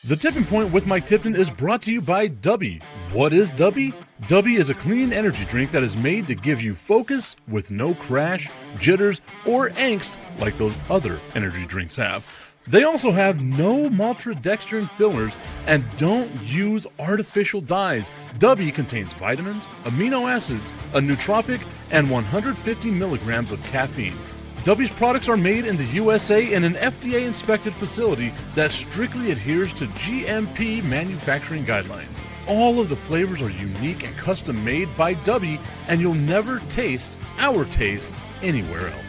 The Tipping Point with Mike Tipton is brought to you by Dubby. What is Dubby? Dubby is a clean energy drink that is made to give you focus with no crash, jitters, or angst like those other energy drinks have. They also have no maltodextrin fillers and don't use artificial dyes. Dubby contains vitamins, amino acids, a nootropic, and 150 milligrams of caffeine. Dubby's products are made in the USA in an FDA-inspected facility that strictly adheres to GMP manufacturing guidelines. All of the flavors are unique and custom-made by Dubby, and you'll never taste our taste anywhere else.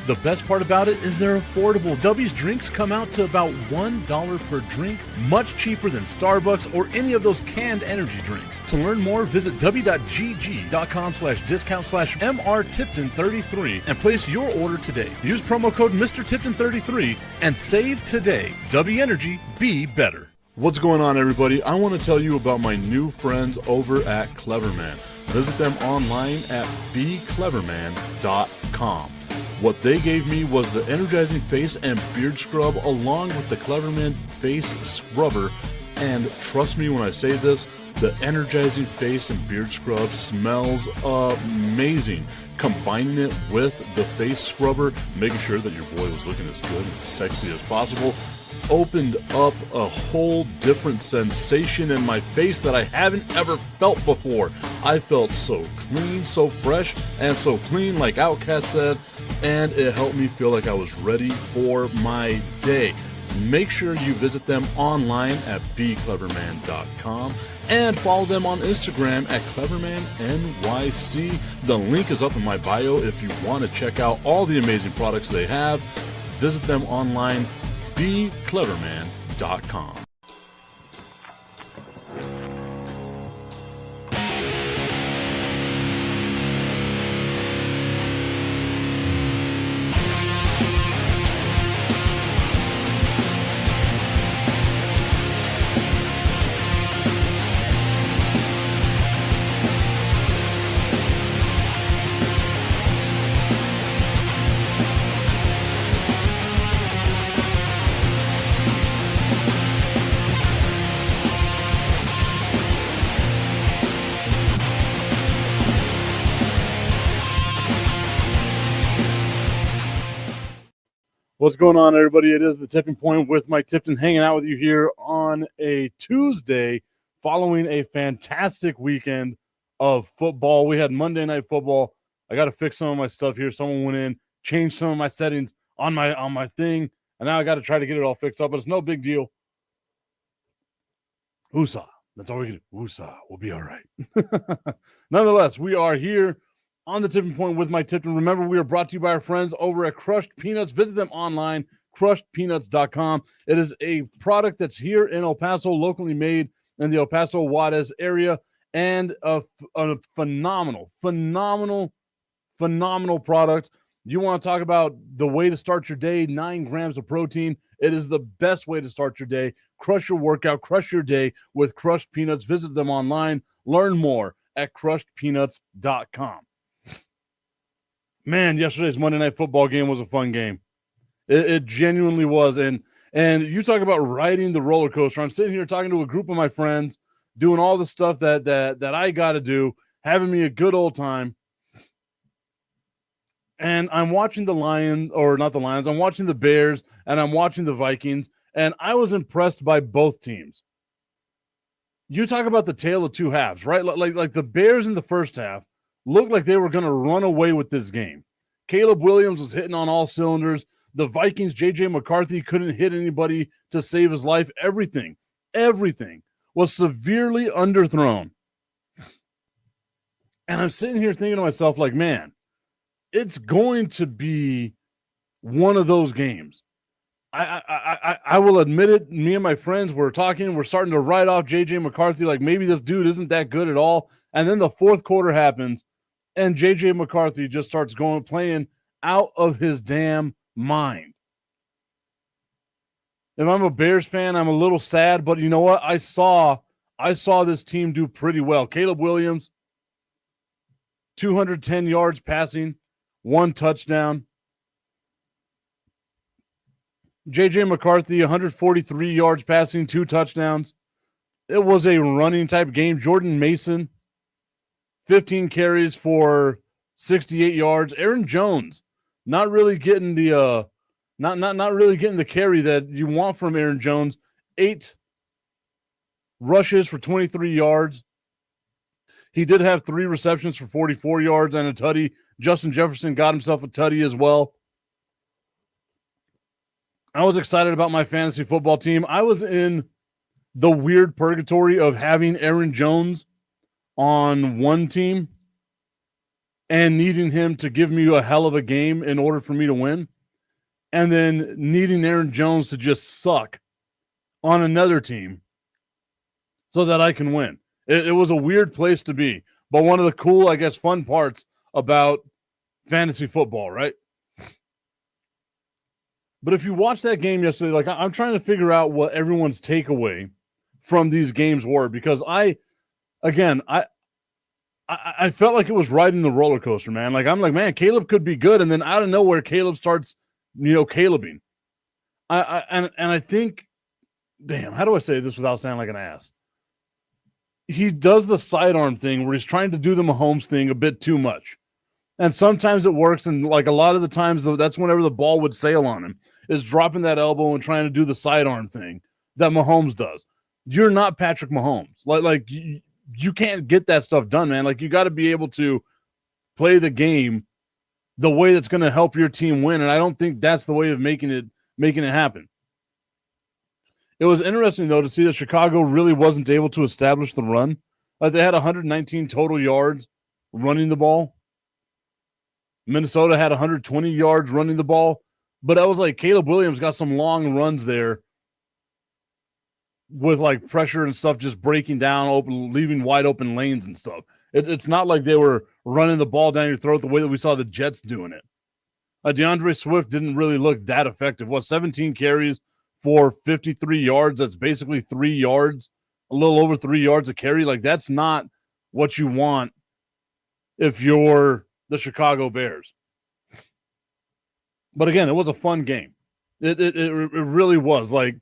The best part about it is they're affordable. Dubby's drinks come out to about $1 per drink, much cheaper than Starbucks or any of those canned energy drinks. To learn more, visit w.gg.com/discount/MRTipton33 and place your order today. Use promo code MrTipton33 and save today. Dubby Energy, be better. What's going on, everybody? I want to tell you about my new friends over at Cleverman. Visit them online at becleverman.com. What they gave me was the energizing face and beard scrub along with the Cleverman face scrubber. And trust me when I say this, the energizing face and beard scrub smells amazing. Combining it with the face scrubber, making sure that your boy was looking as good and sexy as possible, opened up a whole different sensation in my face that I haven't ever felt before. I felt so clean, so fresh, and so clean, like Outcast said, and it helped me feel like I was ready for my day. Make sure you visit them online at becleverman.com and follow them on Instagram at clevermannyc. The link is up in my bio if you want to check out all the amazing products they have. Visit them online, becleverman.com. What's going on, everybody? It is the Tipping Point with Mike Tipton, hanging out with you here on a Tuesday following a fantastic weekend of football. We had Monday Night Football. I got to fix some of my stuff here. Someone went in, changed some of my settings on my thing, and now I got to try to get it all fixed up, but it's no big deal. Woosah. That's all we can do. Woosah. We'll be all right. Nonetheless, we are here on the Tipping Point with Mike Tipton. Remember, we are brought to you by our friends over at Crushed Peanuts. Visit them online, crushedpeanuts.com. It is a product that's here in El Paso, locally made in the El Paso Juarez area, and a phenomenal product. You want to talk about the way to start your day, 9 grams of protein. It is the best way to start your day. Crush your workout, crush your day with Crushed Peanuts. Visit them online. Learn more at crushedpeanuts.com. Man, yesterday's Monday Night Football game was a fun game. It genuinely was. And you talk about riding the roller coaster. I'm sitting here talking to a group of my friends, doing all the stuff that I got to do, having me a good old time. And I'm watching I'm watching the Bears, and I'm watching the Vikings, and I was impressed by both teams. You talk about the tale of two halves, right? Like the Bears in the first half looked like they were going to run away with this game. Caleb Williams was hitting on all cylinders. The Vikings, J.J. McCarthy, couldn't hit anybody to save his life. Everything was severely underthrown. And I'm sitting here thinking to myself, like, man, it's going to be one of those games. I will admit it. Me and my friends were talking. We're starting to write off J.J. McCarthy like maybe this dude isn't that good at all. And then the fourth quarter happens, and J.J. McCarthy just starts playing out of his damn mind. If I'm a Bears fan, I'm a little sad, but you know what? I saw this team do pretty well. Caleb Williams, 210 yards passing, 1 touchdown. J.J. McCarthy, 143 yards passing, 2 touchdowns. It was a running type game. Jordan Mason, 15 carries for 68 yards. Aaron Jones, not really getting the not really getting the carry that you want from Aaron Jones. 8 rushes for 23 yards. He did have 3 receptions for 44 yards and a tutty. Justin Jefferson got himself a tutty as well. I was excited about my fantasy football team. I was in the weird purgatory of having Aaron Jones on one team and needing him to give me a hell of a game in order for me to win, and then needing Aaron Jones to just suck on another team so that I can win. It was a weird place to be, but one of the cool, I guess, fun parts about fantasy football, right? But if you watch that game yesterday, like I'm trying to figure out what everyone's takeaway from these games were, because I felt like it was riding the roller coaster, man. Like I'm like, man, Caleb could be good, and then out of nowhere, Caleb starts, Calebing. I think, damn, how do I say this without sounding like an ass? He does the sidearm thing where he's trying to do the Mahomes thing a bit too much. And sometimes it works, and like a lot of the times, that's whenever the ball would sail on him, is dropping that elbow and trying to do the sidearm thing that Mahomes does. You're not Patrick Mahomes. Like you can't get that stuff done, man. Like you got to be able to play the game the way that's going to help your team win, and I don't think that's the way of making it happen. It was interesting, though, to see that Chicago really wasn't able to establish the run. Like they had 119 total yards running the ball. Minnesota had 120 yards running the ball. But I was like, Caleb Williams got some long runs there with like pressure and stuff just breaking down, open, leaving wide open lanes and stuff. It's not like they were running the ball down your throat the way that we saw the Jets doing it. DeAndre Swift didn't really look that effective. 17 carries for 53 yards. That's basically 3 yards, a little over 3 yards a carry. Like that's not what you want if you're the Chicago Bears. But again, it was a fun game. It really was. Like,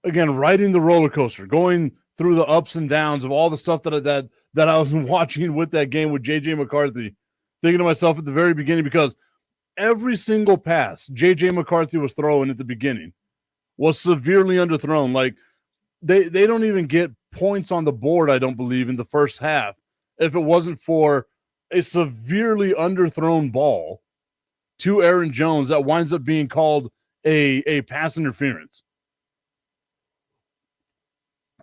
again, riding the roller coaster, going through the ups and downs of all the stuff that I was watching with that game with J.J. McCarthy, thinking to myself at the very beginning, because every single pass J.J. McCarthy was throwing at the beginning was severely underthrown. Like, they don't even get points on the board, I don't believe, in the first half if it wasn't for a severely underthrown ball to Aaron Jones that winds up being called a pass interference.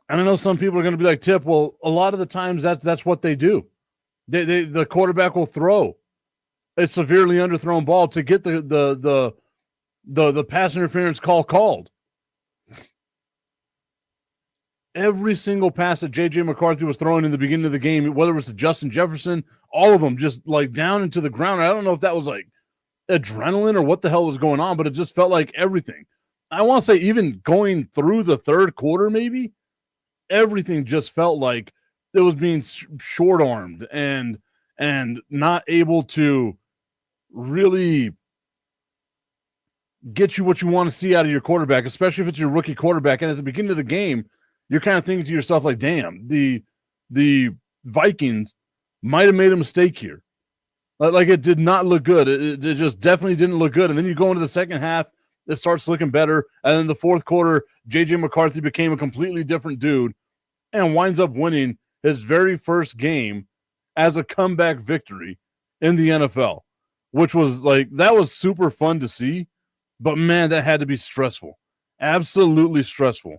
And I know some people are going to be like, Tip, well, a lot of the times that's what they do. The quarterback will throw a severely underthrown ball to get the pass interference call called. Every single pass that J.J. McCarthy was throwing in the beginning of the game, whether it was to Justin Jefferson, all of them just like down into the ground. I don't know if that was like adrenaline or what the hell was going on, but it just felt like everything. I want to say even going through the third quarter, maybe, everything just felt like it was being short-armed and not able to really get you what you want to see out of your quarterback, especially if it's your rookie quarterback. And at the beginning of the game, you're kind of thinking to yourself, like, damn, the Vikings might have made a mistake here. Like it did not look good. It just definitely didn't look good. And then you go into the second half, it starts looking better. And then the fourth quarter, J.J. McCarthy became a completely different dude and winds up winning his very first game as a comeback victory in the NFL, which was like, that was super fun to see. But, man, that had to be stressful. Absolutely stressful.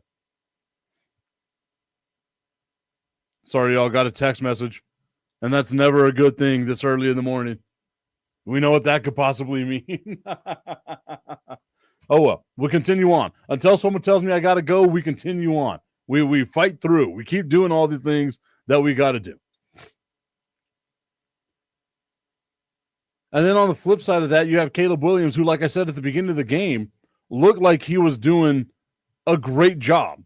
Sorry, y'all, got a text message. And that's never a good thing this early in the morning. We know what that could possibly mean. Oh, well, we'll continue on. Until someone tells me I got to go, we continue on. We fight through. We keep doing all the things that we got to do. And then on the flip side of that, you have Caleb Williams, who, like I said at the beginning of the game, looked like he was doing a great job.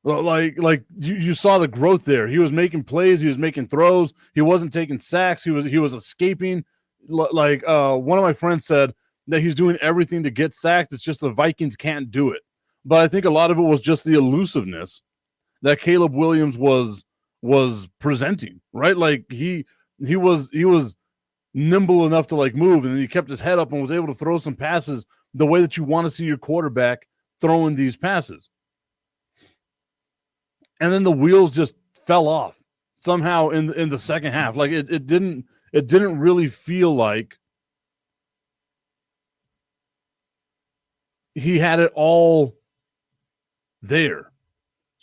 Like you saw the growth there. He was making plays. He was making throws. He wasn't taking sacks. He was escaping. Like one of my friends said, that he's doing everything to get sacked. It's just the Vikings can't do it. But I think a lot of it was just the elusiveness that Caleb Williams was presenting, right? Like he was nimble enough to like move, and then he kept his head up and was able to throw some passes the way that you want to see your quarterback throwing these passes. And then the wheels just fell off somehow in the second half. Like it didn't really feel like he had it all there.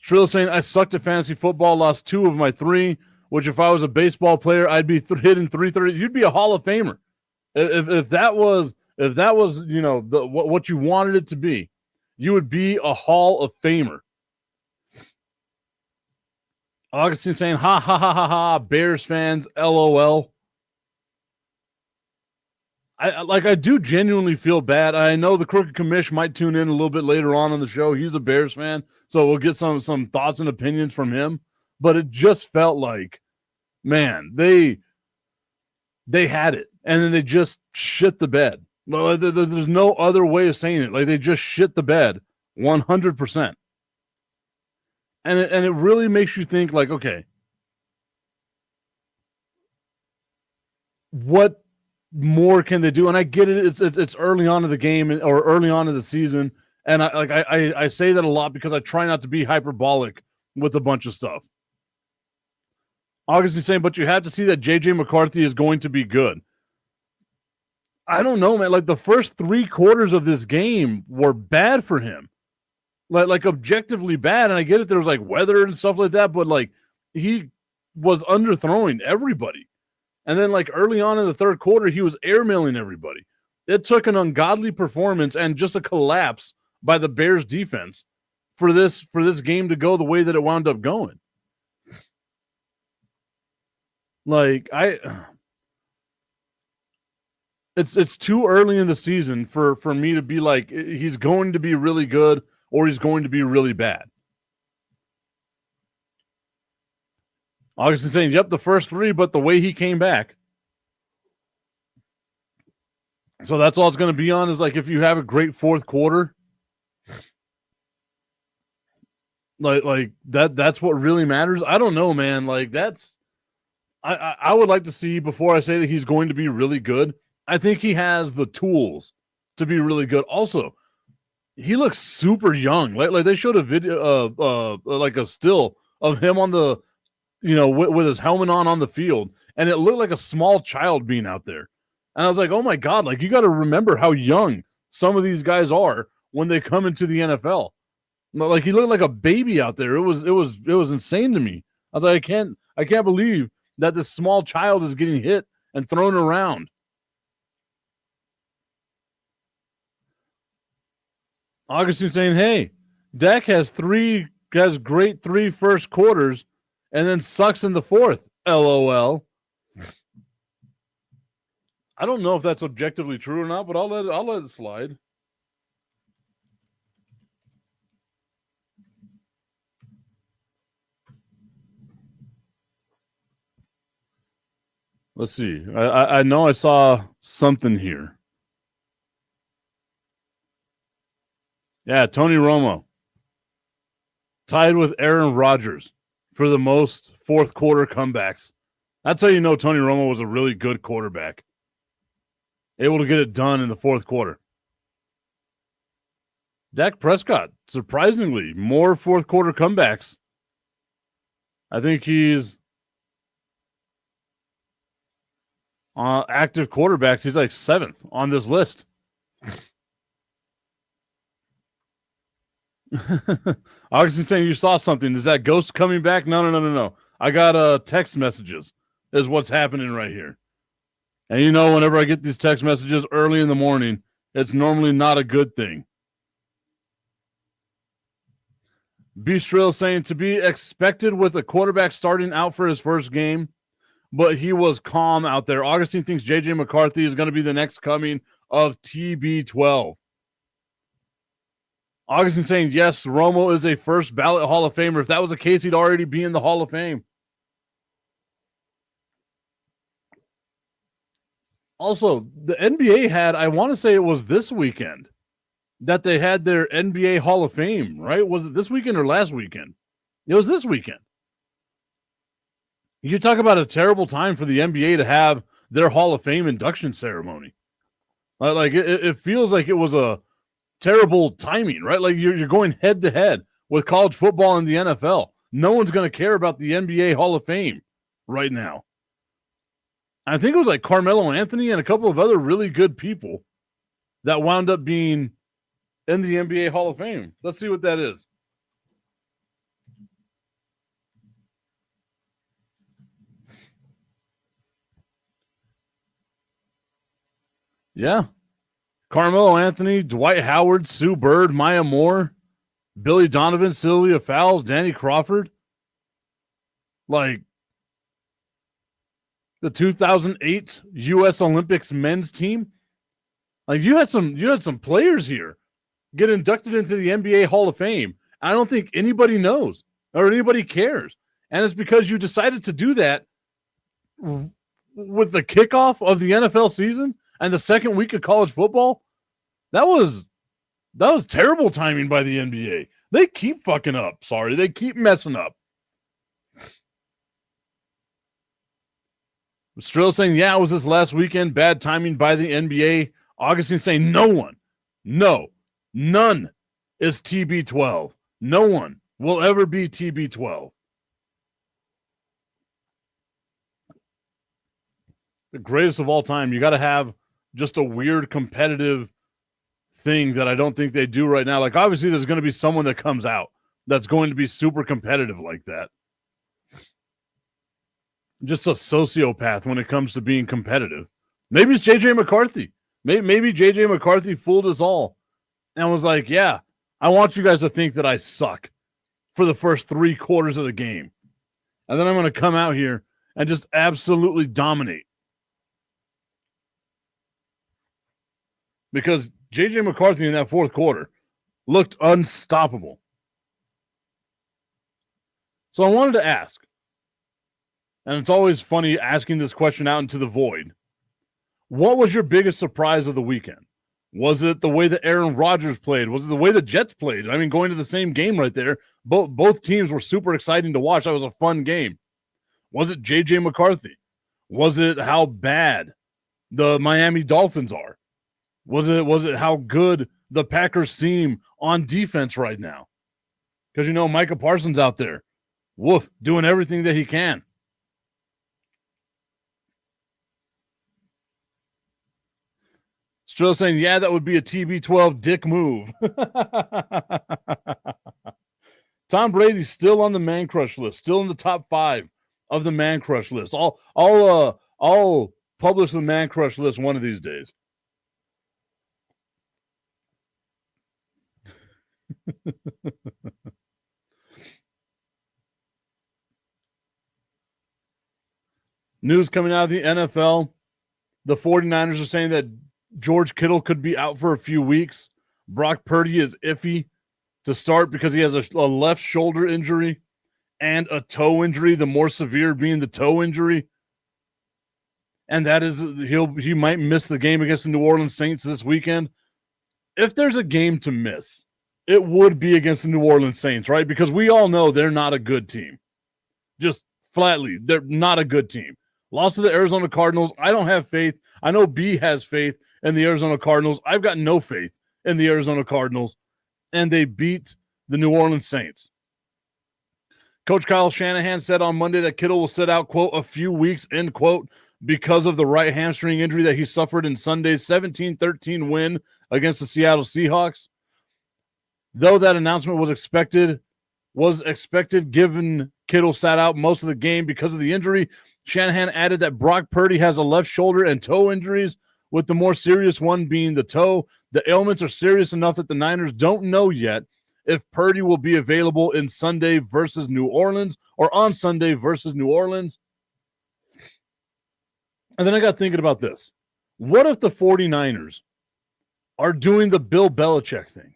Trill saying, I sucked at fantasy football, lost 2 of my 3, which if I was a baseball player, I'd be hitting 330. You'd be a Hall of Famer. If that was, you know, what you wanted it to be, you would be a Hall of Famer. Augustine saying, ha, ha, ha, ha, ha, Bears fans, LOL. I do genuinely feel bad. I know the Crooked Commish might tune in a little bit later on in the show. He's a Bears fan, so we'll get some thoughts and opinions from him. But it just felt like, man, they had it, and then they just shit the bed. Well, there's no other way of saying it. Like they just shit the bed 100%. And it really makes you think like, okay, what more can they do? And I get it. It's early on in the game or early on in the season. And I say that a lot because I try not to be hyperbolic with a bunch of stuff. Augustine saying, but you have to see that JJ McCarthy is going to be good. I don't know, man. Like the first 3 quarters of this game were bad for him. Like objectively bad. And I get it. There was like weather and stuff like that, but like he was underthrowing everybody. And then like early on in the third quarter, he was airmailing everybody. It took an ungodly performance and just a collapse by the Bears defense for this game to go the way that it wound up going. Like it's too early in the season for me to be like, he's going to be really good or he's going to be really bad. Augustine saying, yep, the first 3, but the way he came back. So that's all it's going to be on is like if you have a great fourth quarter, like that's what really matters. I don't know, man. Like that's I would like to see before I say that he's going to be really good. I think he has the tools to be really good. Also, he looks super young. Like they showed a video like a still of him on the with his helmet on the field, and it looked like a small child being out there. And I was like, oh my God, like you got to remember how young some of these guys are when they come into the NFL. Like he looked like a baby out there. It was insane to me. I was like, I can't believe that this small child is getting hit and thrown around. Augustine saying, hey, Dak has great 3 first quarters and then sucks in the fourth. LOL. I don't know if that's objectively true or not, but I'll let it slide. Let's see. I know I saw something here. Yeah, Tony Romo tied with Aaron Rodgers for the most fourth quarter comebacks. That's how you know Tony Romo was a really good quarterback. Able to get it done in the fourth quarter. Dak Prescott, surprisingly, more fourth quarter comebacks. I think he's active quarterbacks. He's like 7th on this list. Augustine saying you saw something. Is that Ghost coming back? No. I got text messages is what's happening right here. And whenever I get these text messages early in the morning, it's normally not a good thing. Beastrill saying to be expected with a quarterback starting out for his first game, but he was calm out there. Augustine thinks JJ McCarthy is going to be the next coming of TB12. Augustine saying, yes, Romo is a first ballot Hall of Famer. If that was the case, he'd already be in the Hall of Fame. Also, the NBA had, I want to say it was this weekend that they had their NBA Hall of Fame, right? Was it this weekend or last weekend? It was this weekend. You talk about a terrible time for the NBA to have their Hall of Fame induction ceremony. Like it feels like it was a terrible timing, right? Like you're going head to head with college football and the NFL. No one's going to care about the NBA Hall of Fame right now. I think it was like Carmelo Anthony and a couple of other really good people that wound up being in the NBA Hall of Fame. Let's see what that is. Yeah. Carmelo Anthony, Dwight Howard, Sue Bird, Maya Moore, Billy Donovan, Sylvia Fowles, Danny Crawford. Like the 2008 U.S. Olympics men's team. Like you had some players here get inducted into the NBA Hall of Fame. I don't think anybody knows or anybody cares. And it's because you decided to do that with the kickoff of the NFL season and the second week of college football. That was terrible timing by the NBA. They keep fucking up. Sorry, they keep messing up. Strill saying, yeah, it was this last weekend. Bad timing by the NBA. Augustine saying, none is TB12. No one will ever be TB12. The greatest of all time. You got to have just a weird competitive thing that I don't think they do right now. Like, obviously, there's going to be someone that comes out that's going to be super competitive like that. Just a sociopath when it comes to being competitive. Maybe it's JJ McCarthy. Maybe JJ McCarthy fooled us all and was like, yeah, I want you guys to think that I suck for the first 3 quarters of the game. And then I'm going to come out here and just absolutely dominate. Because JJ McCarthy in that fourth quarter looked unstoppable. So I wanted to ask, and it's always funny asking this question out into the void. What was your biggest surprise of the weekend? Was it the way that Aaron Rodgers played? Was it the way the Jets played? I mean, going to the same game right there. Both teams were super exciting to watch. That was a fun game. Was it J.J. McCarthy? Was it how bad the Miami Dolphins are? Was it how good the Packers seem on defense right now? Because, Micah Parsons out there, doing everything that he can. Still saying, yeah, that would be a TB12 dick move. Tom Brady's still on the man crush list, still in the top 5 of the man crush list. I'll publish the man crush list one of these days. News coming out of the NFL. The 49ers are saying that George Kittle could be out for a few weeks. Brock Purdy is iffy to start because he has a left shoulder injury and a toe injury, the more severe being the toe injury. And that is he might miss the game against the New Orleans Saints this weekend. If there's a game to miss, it would be against the New Orleans Saints, right? Because we all know they're not a good team. Just flatly, they're not a good team. Lost to the Arizona Cardinals. I don't have faith. I know B has faith in the Arizona Cardinals. I've got no faith in the Arizona Cardinals. And they beat the New Orleans Saints. Coach Kyle Shanahan said on Monday that Kittle will sit out, quote, a few weeks, end quote, because of the right hamstring injury that he suffered in Sunday's 17-13 win against the Seattle Seahawks. Though that announcement was expected given Kittle sat out most of the game because of the injury, Shanahan added that Brock Purdy has a left shoulder and toe injuries, with the more serious one being the toe. The ailments are serious enough that the Niners don't know yet if Purdy will be available in Sunday versus New Orleans or on Sunday versus New Orleans. And then I got thinking about this. What if the 49ers are doing the Bill Belichick thing?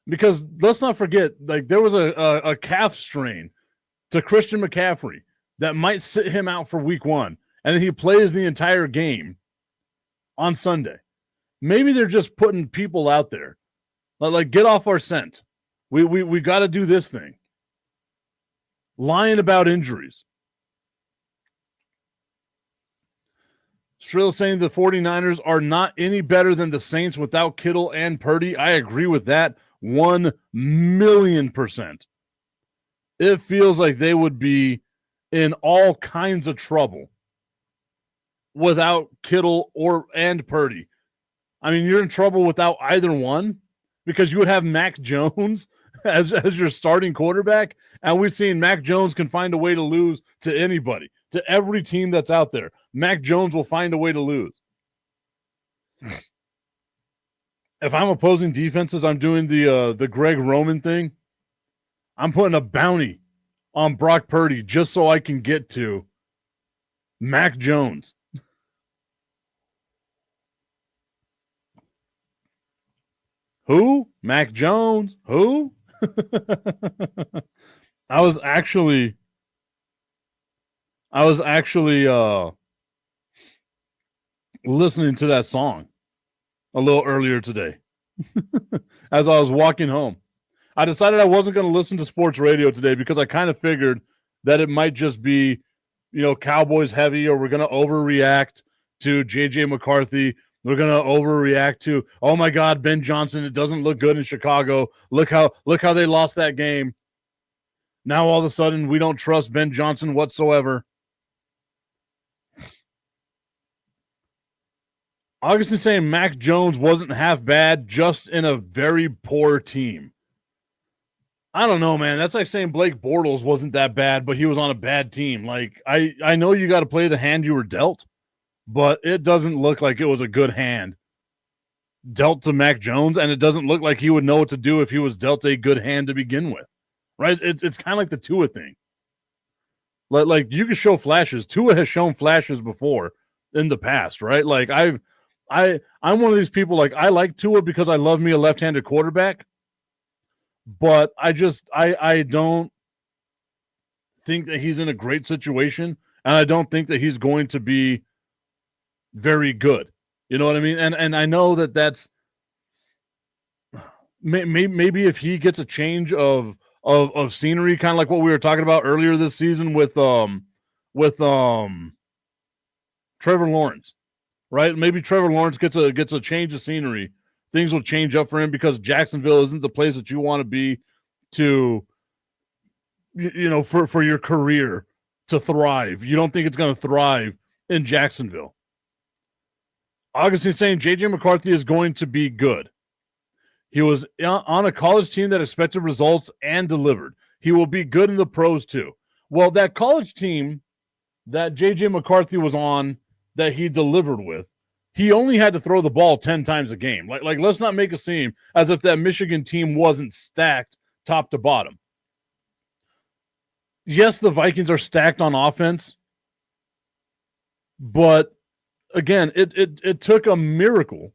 Because let's not forget, like there was a calf strain to Christian McCaffrey that might sit him out for week 1. and then he plays the entire game on Sunday. Maybe they're just putting people out there. Like get off our scent. We got to do this thing. Lying about injuries. Strill saying the 49ers are not any better than the Saints without Kittle and Purdy. I agree with that 1,000,000%. It feels like they would be in all kinds of trouble without Kittle and Purdy. I mean, you're in trouble without either one because you would have Mac Jones as your starting quarterback, and we've seen Mac Jones can find a way to lose to anybody, to every team that's out there. Mac Jones will find a way to lose. If I'm opposing defenses, I'm doing the Greg Roman thing. I'm putting a bounty on Brock Purdy just so I can get to Mac Jones. Who? Mac Jones. Who? I was actually listening to that song a little earlier today as I was walking home. I decided I wasn't going to listen to sports radio today because I kind of figured that it might just be, Cowboys heavy, or we're going to overreact to J.J. McCarthy. We're going to overreact to, oh my God, Ben Johnson, it doesn't look good in Chicago. Look how they lost that game. Now all of a sudden we don't trust Ben Johnson whatsoever. Augustin saying Mac Jones wasn't half bad, just in a very poor team. I don't know, man. That's like saying Blake Bortles wasn't that bad, but he was on a bad team. Like, I know you got to play the hand you were dealt, but it doesn't look like it was a good hand dealt to Mac Jones, and it doesn't look like he would know what to do if he was dealt a good hand to begin with, right? It's kind of like the Tua thing. Like you can show flashes. Tua has shown flashes before in the past, right? Like I'm one of these people, like I like Tua because I love me a left-handed quarterback, but I don't think that he's in a great situation, and I don't think that he's going to be very good. You know what I mean? And I know that that's maybe if he gets a change of scenery, kind of like what we were talking about earlier this season with Trevor Lawrence, right? Maybe Trevor Lawrence gets a change of scenery. Things will change up for him because Jacksonville isn't the place that you want to be to, for your career to thrive. You don't think it's going to thrive in Jacksonville. Augustine saying J.J. McCarthy is going to be good. He was on a college team that expected results and delivered. He will be good in the pros too. Well, that college team that J.J. McCarthy was on that he delivered with, he only had to throw the ball 10 times a game. Like let's not make it seem as if that Michigan team wasn't stacked top to bottom. Yes, the Vikings are stacked on offense, but again, it took a miracle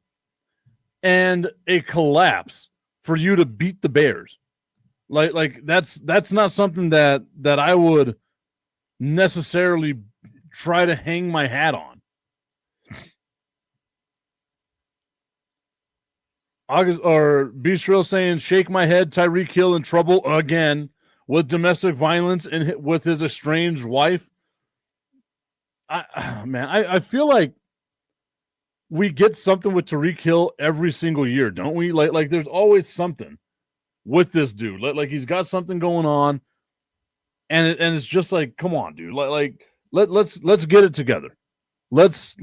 and a collapse for you to beat the Bears. Like that's not something that I would necessarily try to hang my hat on. August or Bistro saying, shake my head, Tyreek Hill in trouble again with domestic violence and with his estranged wife. I feel like we get something with Tyreek Hill every single year, don't we? Like there's always something with this dude. Like he's got something going on, and it's just like, come on, dude. Let's get it together. Let's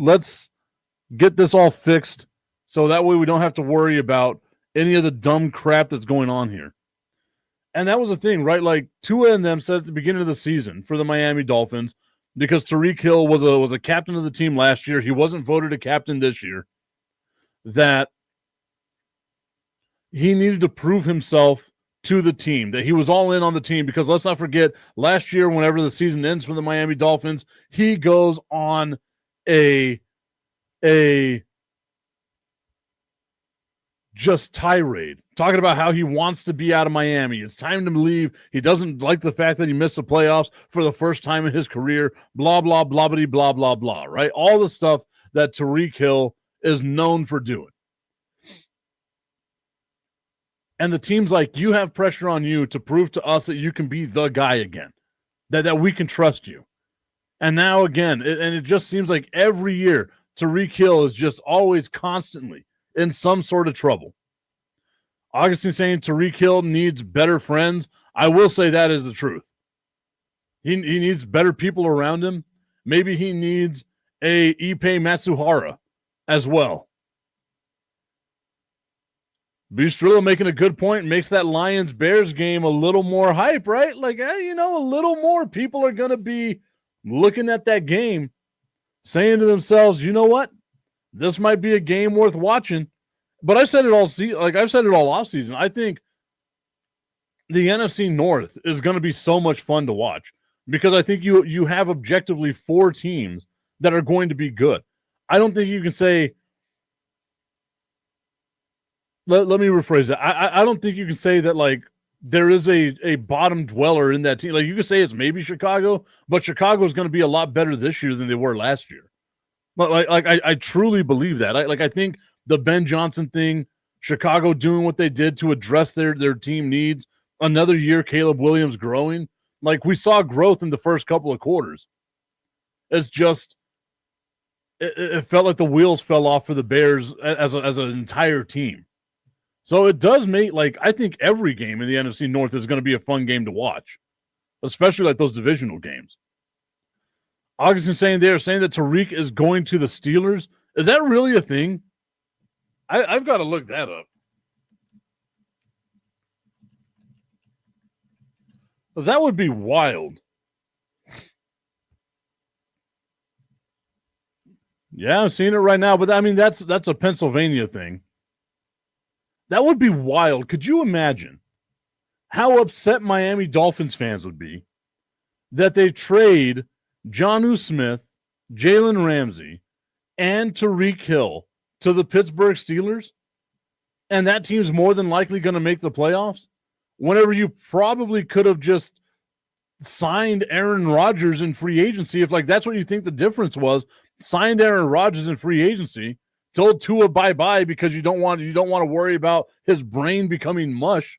get this all fixed. So that way we don't have to worry about any of the dumb crap that's going on here. And that was the thing, right? Like Tua and them said at the beginning of the season for the Miami Dolphins, because Tyreek Hill was a captain of the team last year. He wasn't voted a captain this year. That he needed to prove himself to the team, that he was all in on the team, because let's not forget, last year, whenever the season ends for the Miami Dolphins, he goes on a just tirade, talking about how he wants to be out of Miami. It's time to leave. He doesn't like the fact that he missed the playoffs for the first time in his career, blah, blah, blah, blah, blah, blah, right? All the stuff that Tyreek Hill is known for doing. And the team's like, you have pressure on you to prove to us that you can be the guy again, that we can trust you. And now again, it just seems like every year, Tyreek Hill is just always constantly in some sort of trouble. Augustine saying Tyreek Hill needs better friends. I will say that is the truth. He needs better people around him. Maybe he needs a Ippei Matsuhara as well. Bistrillo making a good point, makes that Lions-Bears game a little more hype, right? Like, a little more. People are going to be looking at that game, saying to themselves, you know what? This might be a game worth watching. But I've said it all offseason. I think the NFC North is going to be so much fun to watch because I think you have objectively 4 teams that are going to be good. I don't think you can say, let me rephrase that. I don't think you can say that, like, there is a bottom dweller in that team. Like, you could say it's maybe Chicago, but Chicago is going to be a lot better this year than they were last year. But I truly believe that. I think the Ben Johnson thing, Chicago doing what they did to address their team needs, another year Caleb Williams growing. Like, we saw growth in the first couple of quarters. It's just it felt like the wheels fell off for the Bears as an entire team. So it does make, like, I think every game in the NFC North is going to be a fun game to watch, especially like those divisional games. Augustine saying that Tyreek is going to the Steelers. Is that really a thing? I've got to look that up. Because that would be wild. Yeah, I'm seeing it right now, but I mean, that's a Pennsylvania thing. That would be wild. Could you imagine how upset Miami Dolphins fans would be that they trade Jonnu Smith, Jalen Ramsey, and Tyreek Hill to the Pittsburgh Steelers, and that team's more than likely going to make the playoffs, whenever you probably could have just signed Aaron Rodgers in free agency, if, like, that's what you think the difference was, signed Aaron Rodgers in free agency, told Tua bye-bye because you don't want to worry about his brain becoming mush.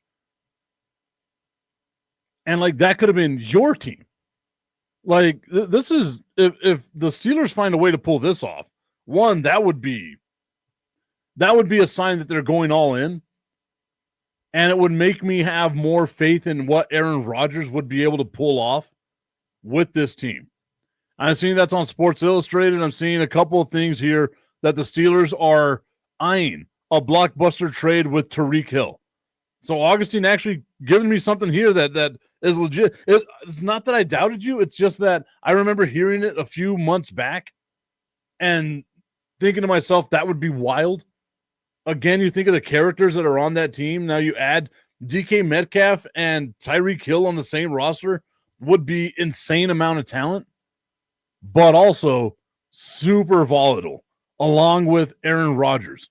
And, like, that could have been your team. Like, this is, if the Steelers find a way to pull this off, one, that would be a sign that they're going all in. And it would make me have more faith in what Aaron Rodgers would be able to pull off with this team. I'm seeing that's on Sports Illustrated. I'm seeing a couple of things here that the Steelers are eyeing a blockbuster trade with Tyreek Hill. So Augustine actually giving me something here that is legit. It's not that I doubted you. It's just that I remember hearing it a few months back and thinking to myself, that would be wild. Again, you think of the characters that are on that team. Now you add DK Metcalf and Tyreek Hill on the same roster, would be insane amount of talent, but also super volatile, along with Aaron Rodgers.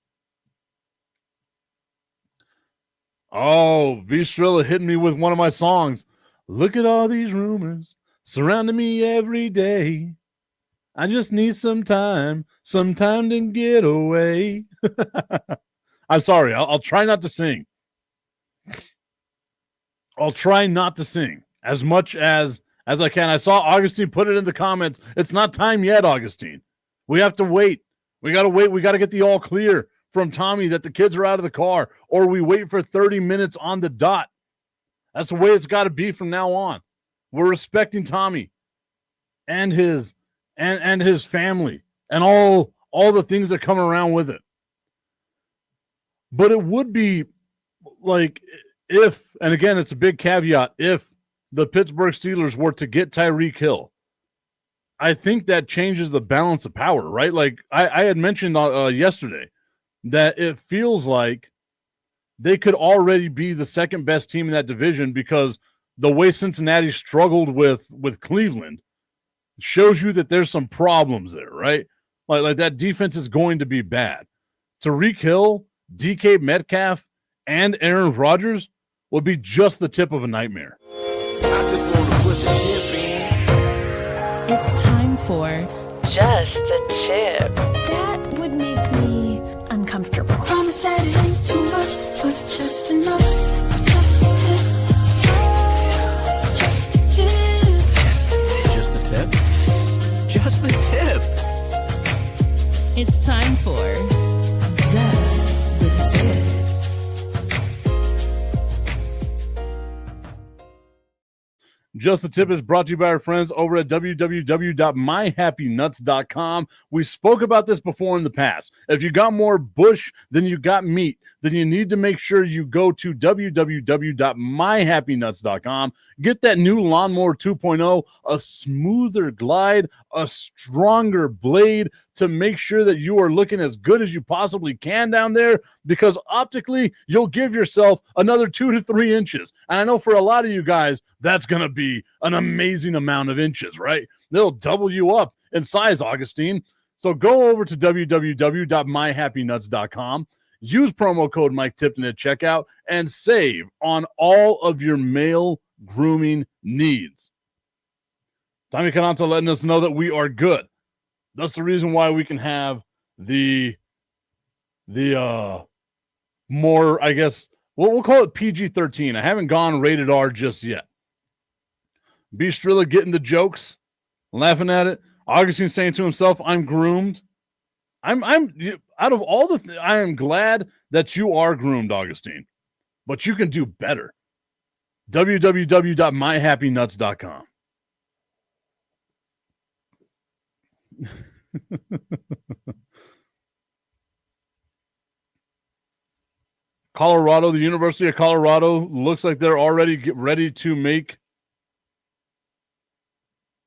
Oh, Vistrilla hitting me with one of my songs. Look at all these rumors surrounding me every day. I just need some time to get away. I'm sorry. I'll try not to sing. I'll try not to sing as much as I can. I saw Augustine put it in the comments. It's not time yet, Augustine. We have to wait. We got to wait. We got to get the all clear from Tommy that the kids are out of the car, or we wait for 30 minutes on the dot. That's the way it's got to be from now on. We're respecting Tommy and his family and all the things that come around with it. But it would be like if, and again, it's a big caveat, if the Pittsburgh Steelers were to get Tyreek Hill, I think that changes the balance of power, right? Like I had mentioned yesterday that it feels like they could already be the second best team in that division because the way Cincinnati struggled with Cleveland shows you that there's some problems there, right? Like that defense is going to be bad. Tyreek Hill DK Metcalf and Aaron Rodgers would be just the tip of a nightmare. I just want to put the tip in. It's time for Just a Tip. That would make me uncomfortable. Promise that it ain't too much, but just enough. Just a tip. Just a tip. Just the tip. Just the tip. It's time for Just the Tip. Just the Tip is brought to you by our friends over at www.myhappynuts.com. We spoke about this before in the past. If you got more bush than you got meat, then you need to make sure you go to www.myhappynuts.com. Get that new Lawnmower 2.0, a smoother glide, a stronger blade to make sure that you are looking as good as you possibly can down there, because optically you'll give yourself another 2 to 3 inches. And I know for a lot of you guys, that's going to be an amazing amount of inches, right? They'll double you up in size, Augustine. So go over to www.myhappynuts.com, use promo code Mike Tipton at checkout, and save on all of your male grooming needs. Tommy Cananto letting us know that we are good. That's the reason why we can have the more, I guess, we'll call it PG-13. I haven't gone rated R just yet. B. Strilla getting the jokes, laughing at it. Augustine saying to himself, I'm groomed. I'm out of all the I am glad that you are groomed, Augustine. But you can do better. www.myhappynuts.com. Colorado, the University of Colorado looks like they're already ready to make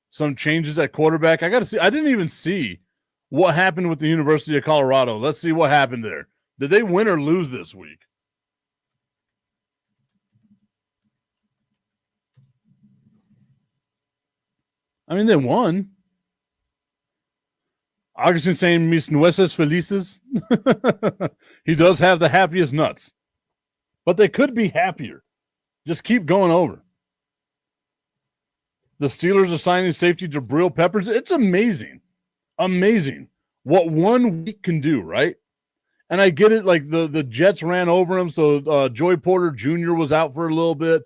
some changes at quarterback. I got to see. I didn't even see what happened with the University of Colorado. Let's see what happened there. Did they win or lose this week? I mean, they won. Augustine saying mis nueces felices. He does have the happiest nuts, but they could be happier. Just keep going over. The Steelers are signing safety Jabril Peppers. It's amazing. Amazing what 1 week can do, right? And I get it, like the Jets ran over him, so Joey Porter Jr. was out for a little bit.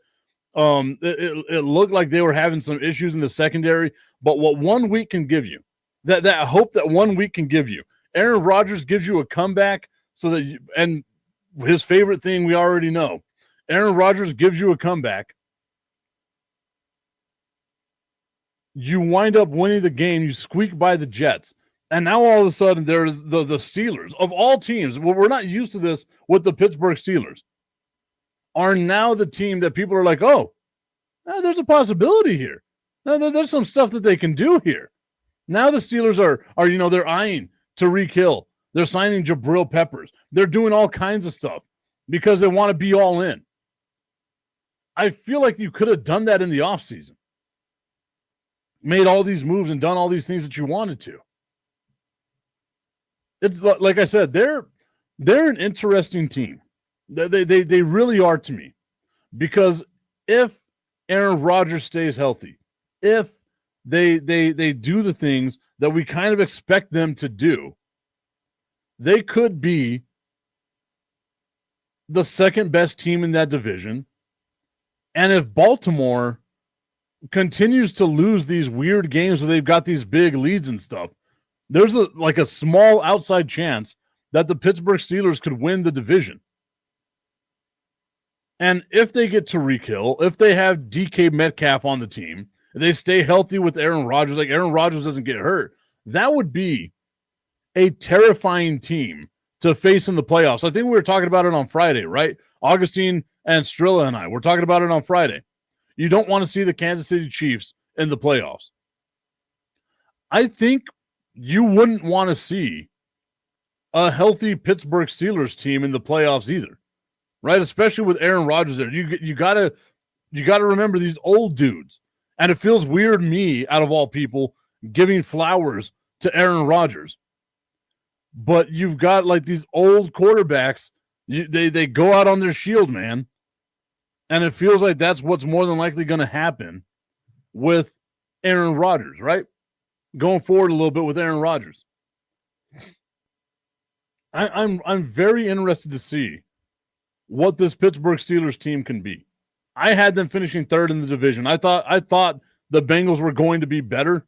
It looked like they were having some issues in the secondary, but what 1 week can give you, that hope that 1 week can give you. Aaron Rodgers gives you a comeback so that you, and his favorite thing we already know, Aaron Rodgers gives you a comeback. You wind up winning the game. You squeak by the Jets. And now all of a sudden there's the Steelers of all teams. Well, we're not used to this with the Pittsburgh Steelers. Are now the team that people are like, oh, there's a possibility here. There's some stuff that they can do here. Now the Steelers are they're eyeing Tyreek Hill. They're signing Jabril Peppers. They're doing all kinds of stuff because they want to be all in. I feel like you could have done that in the offseason. Made all these moves and done all these things that you wanted to. It's like I said, they're an interesting team. They really are to me, because if Aaron Rodgers stays healthy, if they do the things that we kind of expect them to do, they could be the second best team in that division. And if Baltimore continues to lose these weird games where they've got these big leads and stuff, there's a small outside chance that the Pittsburgh Steelers could win the division. And if they get Tyreek Hill, if they have DK Metcalf on the team, they stay healthy with Aaron Rodgers, like Aaron Rodgers doesn't get hurt, that would be a terrifying team to face in the playoffs. I think we were talking about it on Friday, right? Augustine and Strilla and I were talking about it on Friday. You don't want to see the Kansas City Chiefs in the playoffs. I think you wouldn't want to see a healthy Pittsburgh Steelers team in the playoffs either, right? Especially with Aaron Rodgers there. You gotta remember these old dudes. And it feels weird, me, out of all people, giving flowers to Aaron Rodgers. But you've got like these old quarterbacks They go out on their shield, man. And it feels like that's what's more than likely going to happen with Aaron Rodgers, right? Going forward a little bit with Aaron Rodgers. I'm very interested to see what this Pittsburgh Steelers team can be. I had them finishing third in the division. I thought the Bengals were going to be better.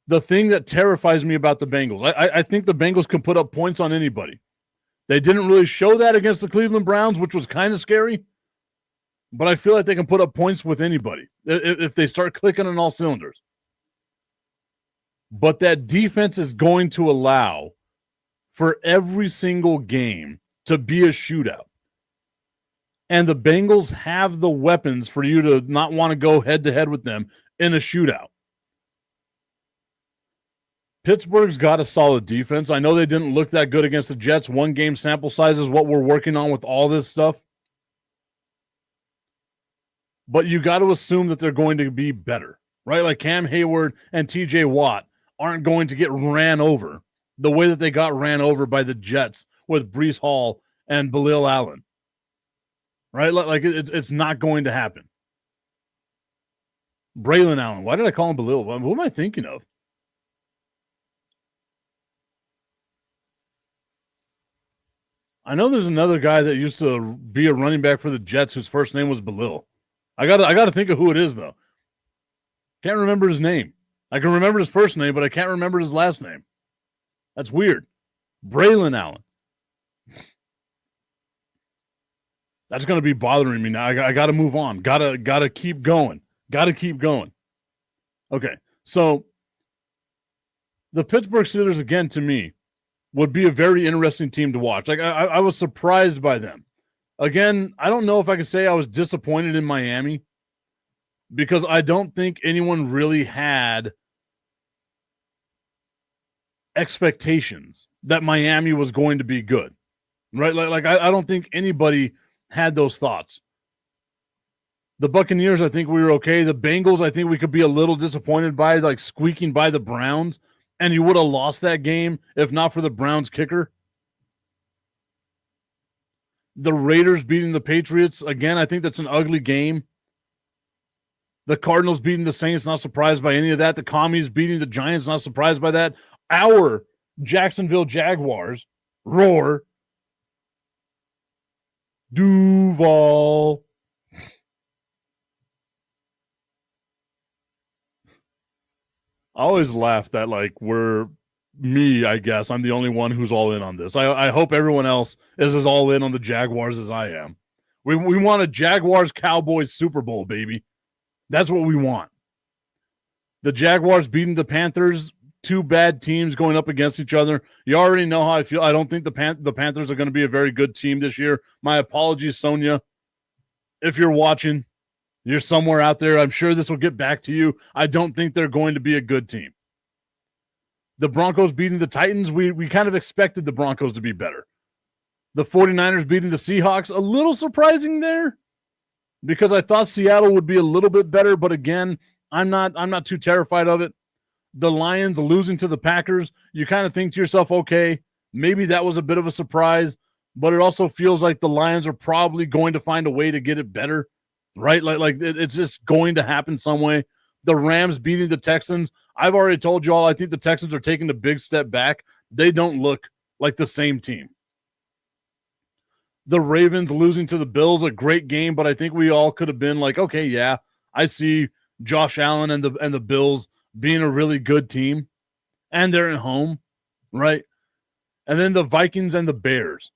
The thing that terrifies me about the Bengals, I think the Bengals can put up points on anybody. They didn't really show that against the Cleveland Browns, which was kind of scary. But I feel like they can put up points with anybody if they start clicking on all cylinders. But that defense is going to allow for every single game to be a shootout. And the Bengals have the weapons for you to not want to go head-to-head with them in a shootout. Pittsburgh's got a solid defense. I know they didn't look that good against the Jets. 1 game sample size is what we're working on with all this stuff. But you got to assume that they're going to be better, right? Like Cam Hayward and TJ Watt aren't going to get ran over the way that they got ran over by the Jets with Breece Hall and Bilal Allen, right? Like it's not going to happen. Braylon Allen. Why did I call him Bilal? What am I thinking of? I know there's another guy that used to be a running back for the Jets whose first name was Bilal. I gotta think of who it is though. Can't remember his name. I can remember his first name, but I can't remember his last name. That's weird. Braylon Allen. That's gonna be bothering me now. I gotta move on. Gotta keep going. Gotta keep going. Okay, so the Pittsburgh Steelers again to me would be a very interesting team to watch. Like I was surprised by them. Again, I don't know if I can say I was disappointed in Miami because I don't think anyone really had expectations that Miami was going to be good, right? Like I don't think anybody had those thoughts. The Buccaneers, I think we were okay. The Bengals, I think we could be a little disappointed by, like squeaking by the Browns, and you would have lost that game if not for the Browns kicker. The Raiders beating the Patriots, again, I think that's an ugly game. The Cardinals beating the Saints, not surprised by any of that. The Commies beating the Giants, not surprised by that. Our Jacksonville Jaguars, roar. Duval. I always laugh that, like, I guess, I'm the only one who's all in on this. I hope everyone else is as all in on the Jaguars as I am. We want a Jaguars-Cowboys Super Bowl, baby. That's what we want. The Jaguars beating the Panthers, 2 bad teams going up against each other. You already know how I feel. I don't think the Panthers are going to be a very good team this year. My apologies, Sonia. If you're watching, you're somewhere out there. I'm sure this will get back to you. I don't think they're going to be a good team. The Broncos beating the Titans, we kind of expected the Broncos to be better. The 49ers beating the Seahawks, a little surprising there because I thought Seattle would be a little bit better, but again, I'm not too terrified of it. The Lions losing to the Packers, you kind of think to yourself, okay, maybe that was a bit of a surprise, but it also feels like the Lions are probably going to find a way to get it better, right? Like it's just going to happen some way. The Rams beating the Texans. I've already told you all, I think the Texans are taking a big step back. They don't look like the same team. The Ravens losing to the Bills, a great game, but I think we all could have been like, okay, yeah, I see Josh Allen and the Bills being a really good team, and they're at home, right? And then the Vikings and the Bears.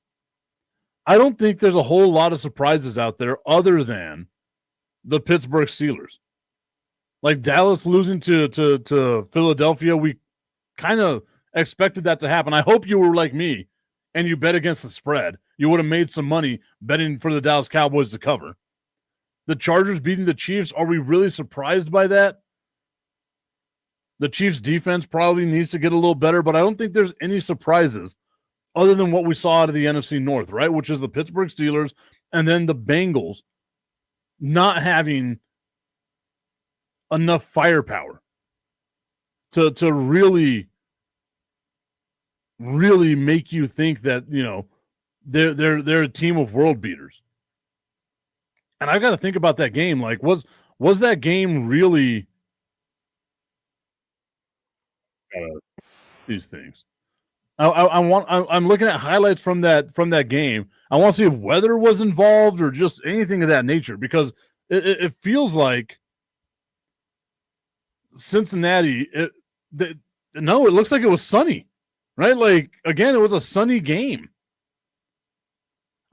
I don't think there's a whole lot of surprises out there other than the Pittsburgh Steelers. Like Dallas losing to Philadelphia, we kind of expected that to happen. I hope you were like me and you bet against the spread. You would have made some money betting for the Dallas Cowboys to cover. The Chargers beating the Chiefs, are we really surprised by that? The Chiefs' defense probably needs to get a little better, but I don't think there's any surprises other than what we saw out of the NFC North, right? Which is the Pittsburgh Steelers and then the Bengals not having enough firepower to really make you think that, they're a team of world beaters. And I've got to think about that game. Like, was that game really these things? I'm looking at highlights from that game. I want to see if weather was involved or just anything of that nature, because it feels like Cincinnati. No, it looks like it was sunny, right? Like, again, it was a sunny game.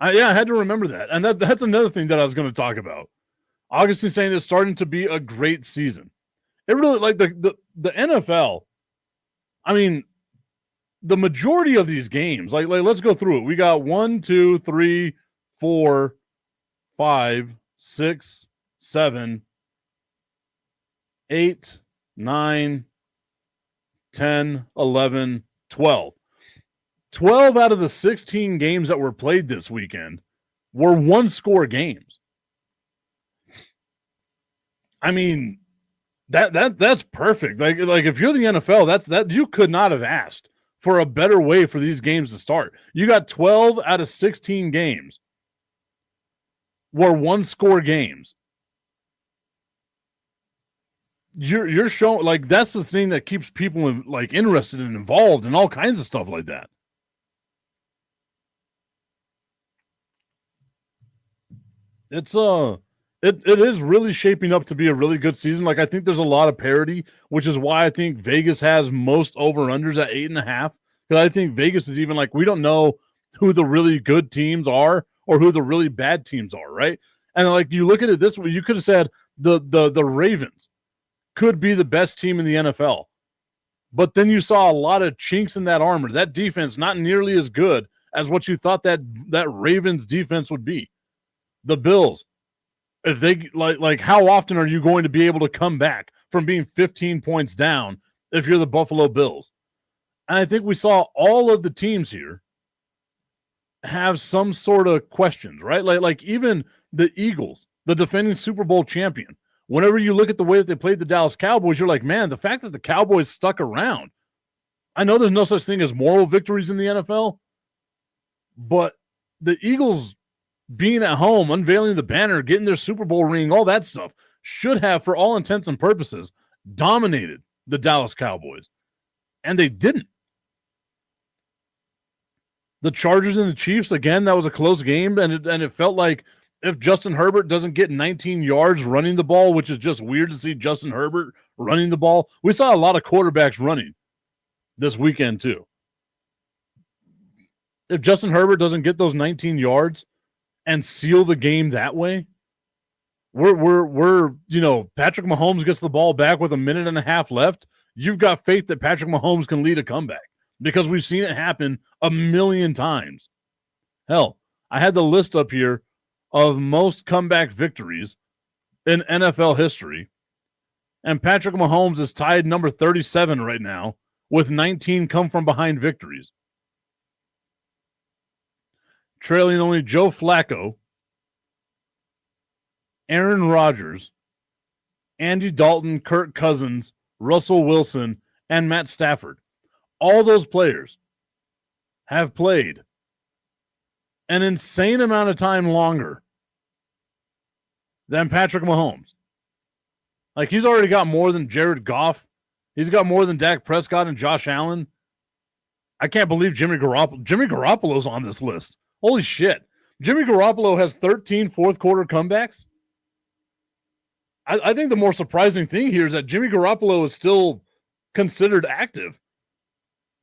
I had to remember that, and that's another thing that I was going to talk about. Augustine saying it's starting to be a great season. It really, like, the NFL. I mean, the majority of these games, like let's go through it. We got 1, 2, 3, 4, 5, 6, 7, 8, 9, 10, 11, 12. 12 out of the 16 games that were played this weekend were one-score games. I mean, that's perfect. Like if you're the NFL, that you could not have asked for a better way for these games to start. You got 12 out of 16 games were one-score games. You're showing, like, that's the thing that keeps people like interested and involved and all kinds of stuff like that. It's it is really shaping up to be a really good season. Like, I think there's a lot of parity, which is why I think Vegas has most over-unders at 8.5. Because I think Vegas is even like, we don't know who the really good teams are or who the really bad teams are, right? And like, you look at it this way, you could have said the Ravens could be the best team in the NFL. But then you saw a lot of chinks in that armor. That defense not nearly as good as what you thought that Ravens defense would be. The Bills, if they like how often are you going to be able to come back from being 15 points down if you're the Buffalo Bills? And I think we saw all of the teams here have some sort of questions, right? Like even the Eagles, the defending Super Bowl champion. Whenever you look at the way that they played the Dallas Cowboys, you're like, man, the fact that the Cowboys stuck around. I know there's no such thing as moral victories in the NFL, but the Eagles being at home, unveiling the banner, getting their Super Bowl ring, all that stuff should have, for all intents and purposes, dominated the Dallas Cowboys. And they didn't. The Chargers and the Chiefs, again, that was a close game, and it felt like if Justin Herbert doesn't get 19 yards running the ball, which is just weird to see Justin Herbert running the ball. We saw a lot of quarterbacks running this weekend too. If Justin Herbert doesn't get those 19 yards and seal the game that way, we're Patrick Mahomes gets the ball back with a minute and a half left. You've got faith that Patrick Mahomes can lead a comeback because we've seen it happen a million times. Hell, I had the list up here of most comeback victories in NFL history, and Patrick Mahomes is tied number 37 right now with 19 come-from-behind victories, trailing only Joe Flacco, Aaron Rodgers, Andy Dalton, Kirk Cousins, Russell Wilson, and Matt Stafford. All those players have played an insane amount of time longer than Patrick Mahomes. Like, he's already got more than Jared Goff. He's got more than Dak Prescott and Josh Allen. I can't believe Jimmy Garoppolo's on this list. Holy shit. Jimmy Garoppolo has 13 fourth-quarter comebacks. I think the more surprising thing here is that Jimmy Garoppolo is still considered active.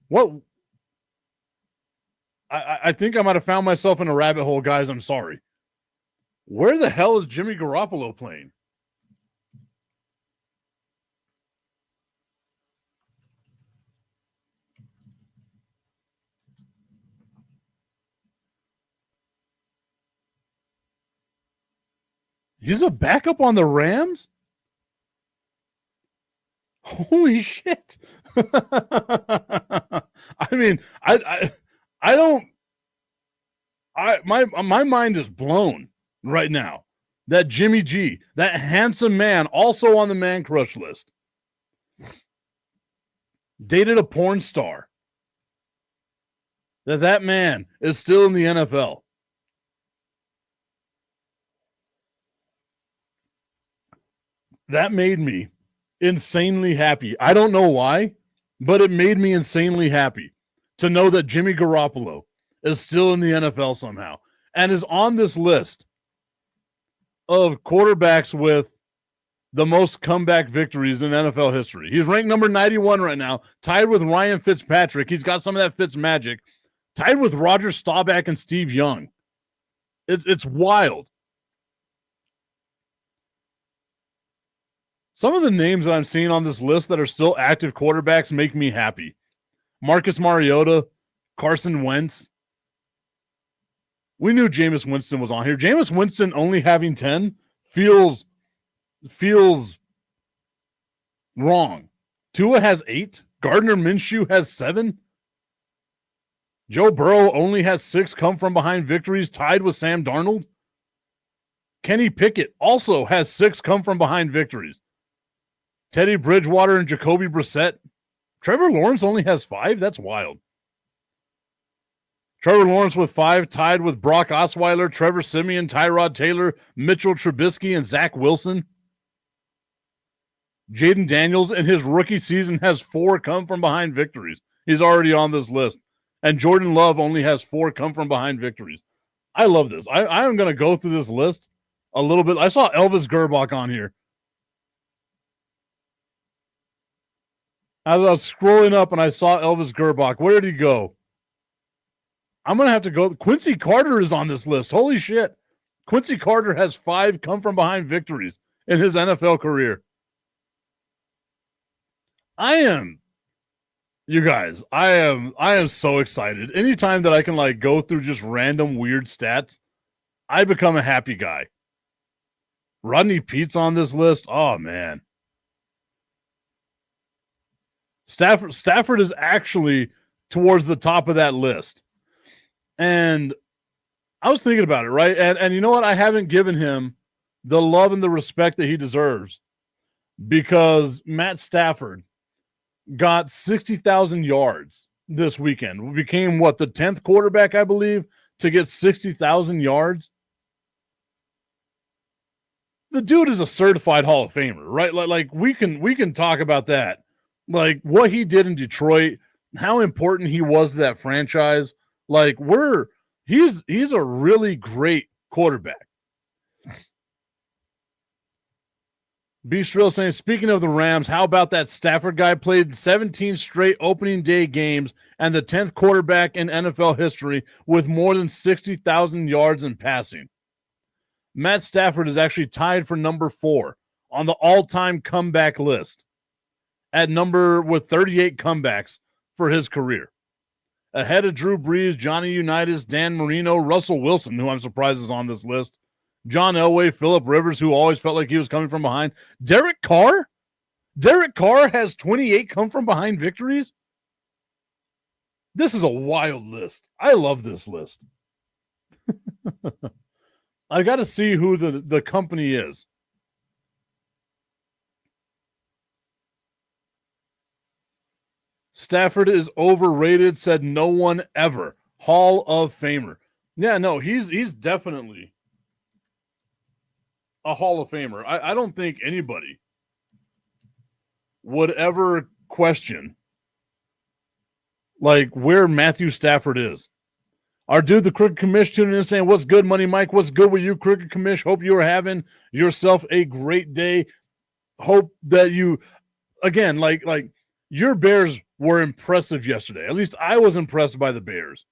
What? I think I might have found myself in a rabbit hole, guys. I'm sorry. Where the hell is Jimmy Garoppolo playing? He's a backup on the Rams? Holy shit. I mean, my mind is blown right now that Jimmy G, that handsome man, also on the man crush list, dated a porn star. that man is still in the NFL. That made me insanely happy. I don't know why, but it made me insanely happy to know that Jimmy Garoppolo is still in the NFL somehow and is on this list of quarterbacks with the most comeback victories in NFL history. He's ranked number 91 right now, tied with Ryan Fitzpatrick. He's got some of that Fitz magic, tied with Roger Staubach and Steve Young. It's wild. Some of the names that I'm seeing on this list that are still active quarterbacks make me happy. Marcus Mariota, Carson Wentz. We knew Jameis Winston was on here. Jameis Winston only having 10 feels wrong. Tua has 8. Gardner Minshew has 7. Joe Burrow only has 6 come from behind victories, tied with Sam Darnold. Kenny Pickett also has 6 come from behind victories. Teddy Bridgewater and Jacoby Brissett. Trevor Lawrence only has 5? That's wild. Trevor Lawrence with 5, tied with Brock Osweiler, Trevor Siemian, Tyrod Taylor, Mitchell Trubisky, and Zach Wilson. Jaden Daniels in his rookie season has 4 come from behind victories. He's already on this list. And Jordan Love only has 4 come from behind victories. I love this. I am going to go through this list a little bit. I saw Elvis Gerbach on here. As I was scrolling up and I saw Elvis Gerbach, where did he go? I'm going to have to go. Quincy Carter is on this list. Holy shit. Quincy Carter has 5 come from behind victories in his NFL career. You guys, I am so excited. Anytime that I can like go through just random weird stats, I become a happy guy. Rodney Pete's on this list. Oh man. Stafford is actually towards the top of that list. And I was thinking about it, right? And you know what? I haven't given him the love and the respect that he deserves because Matt Stafford got 60,000 yards this weekend. Became what, the 10th quarterback, I believe, to get 60,000 yards. The dude is a certified Hall of Famer, right? Like we can talk about that. Like what he did in Detroit, how important he was to that franchise. Like he's a really great quarterback. B. Shrill saying, speaking of the Rams, how about that Stafford guy played 17 straight opening day games and the 10th quarterback in NFL history with more than 60,000 yards in passing. Matt Stafford is actually tied for number 4 on the all-time comeback list at number with 38 comebacks for his career. Ahead of Drew Brees, Johnny Unitas, Dan Marino, Russell Wilson, who I'm surprised is on this list, John Elway, Phillip Rivers, who always felt like he was coming from behind. Derek Carr? Derek Carr has 28 come from behind victories? This is a wild list. I love this list. I got to see who the company is. Stafford is overrated, said no one ever. Hall of Famer. Yeah, no, he's definitely a Hall of Famer. I don't think anybody would ever question like where Matthew Stafford is. Our dude, the Crooked Commish, tuning in saying, what's good, Money Mike? What's good with you, Crooked Commish? Hope you are having yourself a great day. Hope that you, again, like your Bears were impressive yesterday. At least I was impressed by the Bears.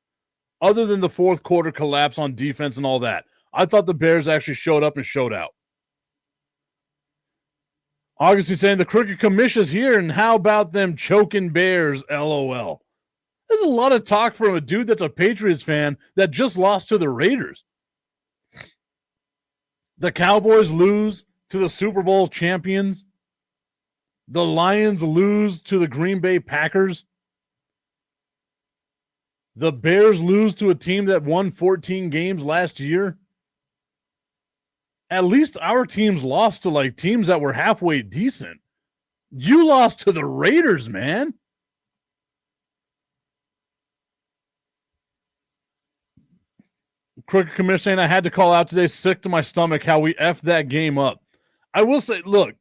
Other than the fourth quarter collapse on defense and all that, I thought the Bears actually showed up and showed out. Augustine saying the Crooked Commish is here, and how about them choking Bears? LOL. There's a lot of talk from a dude that's a Patriots fan that just lost to the Raiders. The Cowboys lose to the Super Bowl champions. The Lions lose to the Green Bay Packers. The Bears lose to a team that won 14 games last year. At least our teams lost to like teams that were halfway decent. You lost to the Raiders, man. Crooked Commissioner, I had to call out today, sick to my stomach, how we effed that game up. I will say, look,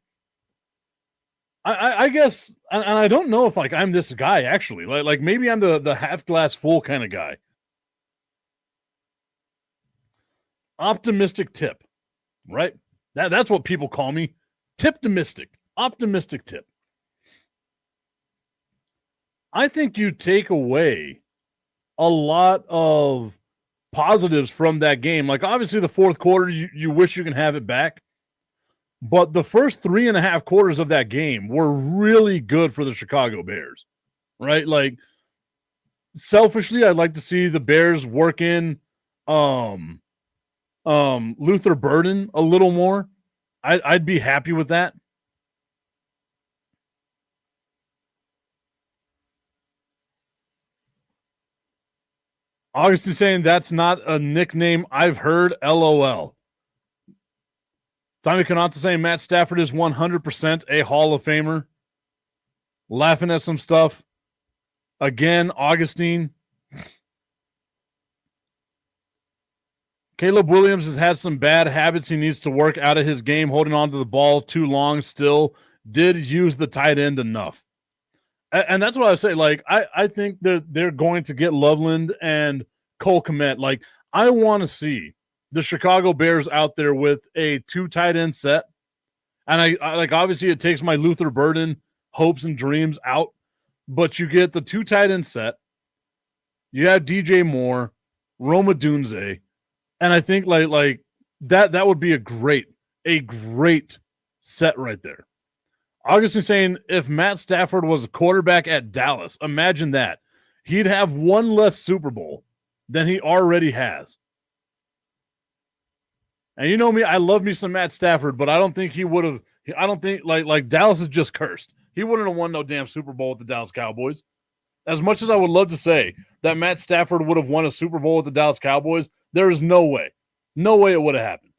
I guess, and I don't know if like I'm this guy actually. Like maybe I'm the half glass full kind of guy. Optimistic tip, right? That's what people call me. Tiptomistic. Optimistic tip. I think you take away a lot of positives from that game. Like obviously the fourth quarter, you wish you can have it back. But the first 3.5 quarters of that game were really good for the Chicago Bears, right? Like selfishly, I'd like to see the Bears work in Luther Burden a little more. I'd be happy with that. August is saying that's not a nickname I've heard. LOL. Tommy Kanata saying Matt Stafford is 100% a Hall of Famer. Laughing at some stuff. Again, Augustine. Caleb Williams has had some bad habits he needs to work out of his game, holding on to the ball too long still. Did use the tight end enough. And that's what I say. Like, I think they're going to get Loveland and Cole Kmet. Like, I want to see the Chicago Bears out there with a 2 tight end set. And I like, obviously it takes my Luther Burden hopes and dreams out, but you get the 2 tight end set. You have DJ Moore, Roma Dunze. And I think like that would be a great set right there. Augustine saying if Matt Stafford was a quarterback at Dallas, imagine that. He'd have 1 less Super Bowl than he already has. And you know me, I love me some Matt Stafford, but I don't think he would have. I don't think like Dallas is just cursed. He wouldn't have won no damn Super Bowl with the Dallas Cowboys. As much as I would love to say that Matt Stafford would have won a Super Bowl with the Dallas Cowboys, there is no way. No way it would have happened.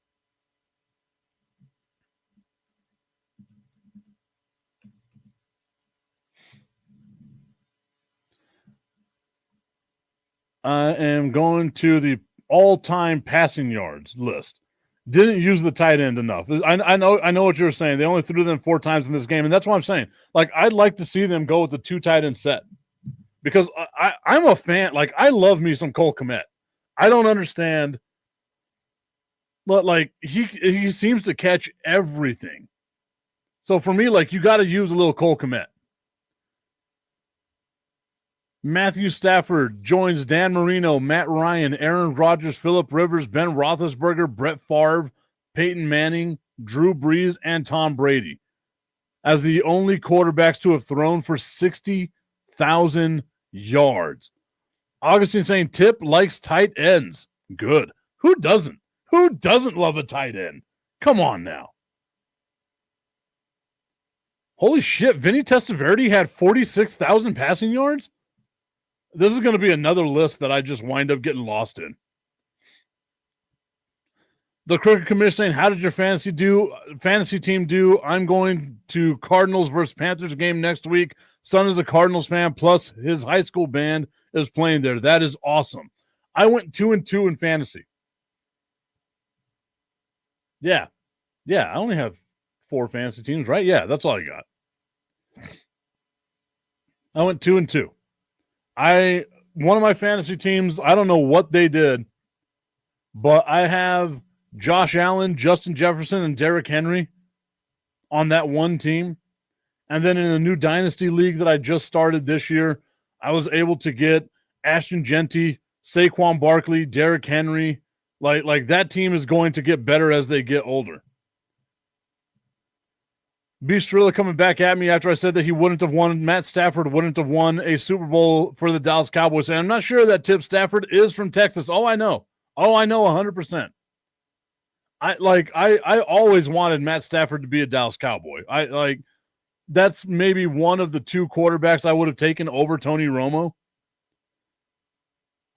I am going to the all-time passing yards list. Didn't use the tight end enough. I know what you're saying. They only threw them 4 times in this game, and that's what I'm saying. Like, I'd like to see them go with the 2 tight end set because I'm a fan. Like, I love me some Cole Kmet. I don't understand, but like he seems to catch everything. So for me, like, you got to use a little Cole Kmet. Matthew Stafford joins Dan Marino, Matt Ryan, Aaron Rodgers, Phillip Rivers, Ben Roethlisberger, Brett Favre, Peyton Manning, Drew Brees, and Tom Brady as the only quarterbacks to have thrown for 60,000 yards. Augustine saying Tip likes tight ends. Good. Who doesn't? Who doesn't love a tight end? Come on now. Holy shit, Vinny Testaverde had 46,000 passing yards? This is going to be another list that I just wind up getting lost in. The Crooked Commissioner saying, how did your fantasy team do? I'm going to Cardinals versus Panthers game next week. Son is a Cardinals fan, plus his high school band is playing there. That is awesome. I went 2-2 in fantasy. Yeah. I only have 4 fantasy teams, right? Yeah, that's all I got. I went 2-2. One of my fantasy teams, I don't know what they did, but I have Josh Allen, Justin Jefferson, and Derrick Henry on that one team. And then in a new dynasty league that I just started this year, I was able to get Ashton Genty, Saquon Barkley, Derrick Henry. Like that team is going to get better as they get older. Beastrilla coming back at me after I said that he wouldn't have won. Matt Stafford wouldn't have won a Super Bowl for the Dallas Cowboys. And I'm not sure that Tip Stafford is from Texas. I know 100%. I always wanted Matt Stafford to be a Dallas Cowboy. That's maybe one of the 2 quarterbacks I would have taken over Tony Romo.